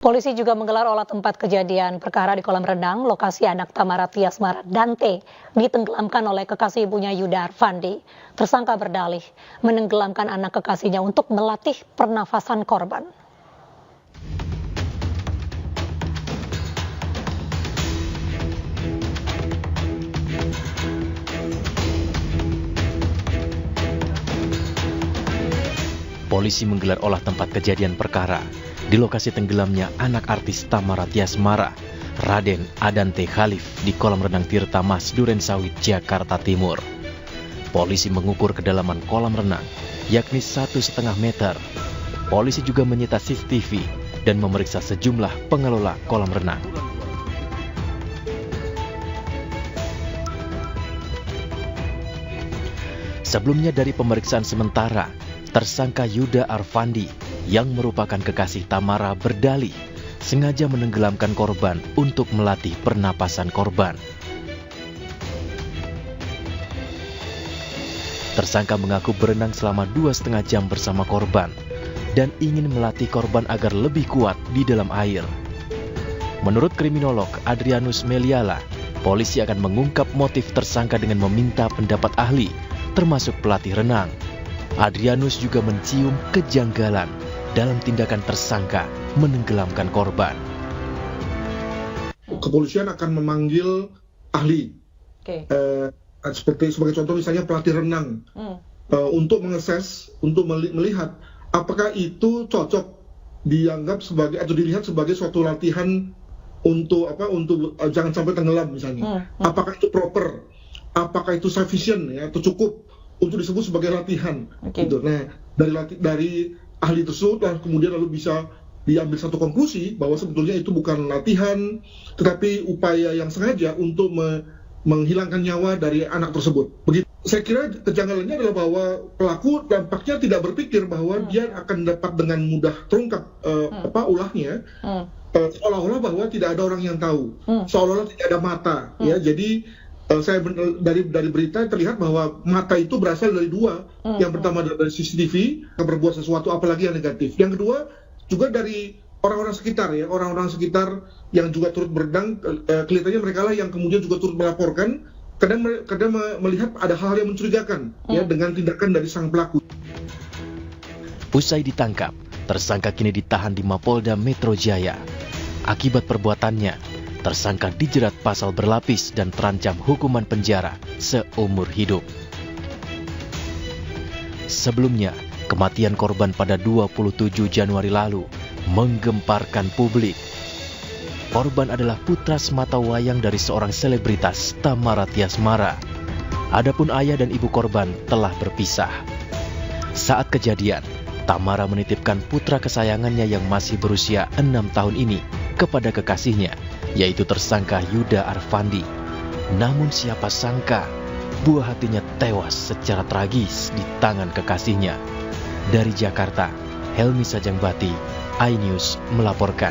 Polisi juga menggelar olah tempat kejadian perkara di kolam renang lokasi anak Tamara Tiasmara Dante ditenggelamkan oleh kekasih ibunya Yuda Arfandi. Tersangka berdalih menenggelamkan anak kekasihnya untuk melatih pernafasan korban. Polisi menggelar olah tempat kejadian perkara di lokasi tenggelamnya anak artis Tamara Tiasmara, Raden Adante Khalif di kolam renang Tirta Mas, Durensawit, Jakarta Timur. Polisi mengukur kedalaman kolam renang, yakni 1,5 meter. Polisi juga menyita CCTV dan memeriksa sejumlah pengelola kolam renang. Sebelumnya dari pemeriksaan sementara, tersangka Yuda Arfandi yang merupakan kekasih Tamara berdalih sengaja menenggelamkan korban untuk melatih pernapasan korban. Tersangka mengaku berenang selama 2,5 jam bersama korban dan ingin melatih korban agar lebih kuat di dalam air. Menurut kriminolog Adrianus Meliala, polisi akan mengungkap motif tersangka dengan meminta pendapat ahli, termasuk pelatih renang. Adrianus juga mencium kejanggalan dalam tindakan tersangka menenggelamkan korban. Kepolisian akan memanggil ahli, seperti sebagai contoh misalnya pelatih renang, untuk mengakses, untuk melihat apakah itu cocok dianggap sebagai atau dilihat sebagai suatu latihan untuk jangan sampai tenggelam misalnya. Apakah itu proper, apakah itu sufficient ya, atau cukup untuk disebut sebagai latihan. Gitu. Nah, dari ahli tersebut kemudian lalu bisa diambil satu konklusi bahwa sebetulnya itu bukan latihan, tetapi upaya yang sengaja untuk menghilangkan nyawa dari anak tersebut. Begitu. Saya kira kejanggalannya adalah bahwa pelaku tampaknya tidak berpikir bahwa dia akan dapat dengan mudah terungkap ulahnya, seolah-olah bahwa tidak ada orang yang tahu, seolah-olah tidak ada mata. Ya, jadi saya dari berita terlihat bahwa mata itu berasal dari dua. Yang pertama dari CCTV yang berbuat sesuatu apalagi yang negatif. Yang kedua juga dari orang-orang sekitar ya, orang-orang sekitar yang juga turut berenang, kelihatannya mereka lah yang kemudian juga turut melaporkan kadang melihat ada hal yang mencurigakan ya dengan tindakan dari sang pelaku. Usai ditangkap, tersangka kini ditahan di Mapolda Metro Jaya. Akibat perbuatannya, tersangka dijerat pasal berlapis dan terancam hukuman penjara seumur hidup. Sebelumnya, kematian korban pada 27 Januari lalu menggemparkan publik. Korban adalah putra sematawayang dari seorang selebritas, Tamara Tiasmara. Adapun ayah dan ibu korban telah berpisah. Saat kejadian, Tamara menitipkan putra kesayangannya yang masih berusia 6 tahun ini kepada kekasihnya, yaitu tersangka Yuda Arfandi. Namun siapa sangka, buah hatinya tewas secara tragis di tangan kekasihnya. Dari Jakarta, Helmi Sajangbati, iNews melaporkan.